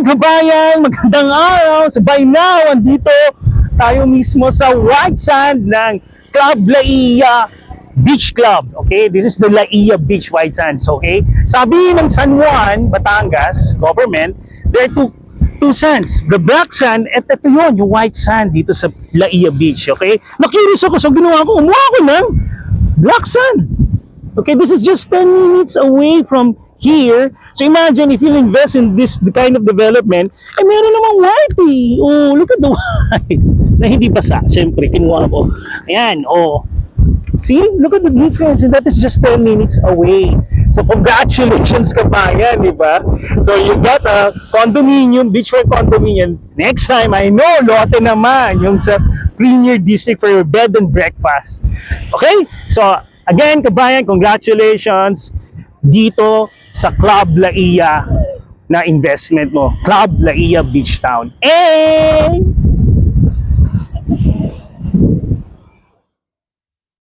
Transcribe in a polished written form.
Kabayan, magandang araw. So by now, andito tayo mismo sa white sand ng Club Laia Beach Club. Okay, this is the Laia Beach White Sands. Okay, sabi ng San Juan, Batangas government, there are two sands, the black sand at ito yun, yung white sand dito sa Laia Beach. Okay, na-curious ako, so ginawa ko, umuha ko ng black sand. Okay, this is just 10 minutes away from here. So imagine if you invest in this kind of development, eh meron namang white eh. Oh, look at the white. Na hindi basa, syempre, kinuha ko. Ayan, oh. See, look at the difference, and that is just 10 minutes away. So congratulations kabayan, di ba? So you got a condominium, beachfront condominium. Next time, I know, lote naman yung sa Premier District for your bed and breakfast. Okay? So again, kabayan, congratulations dito sa Club Laia na investment mo. Club Laia Beach Town. And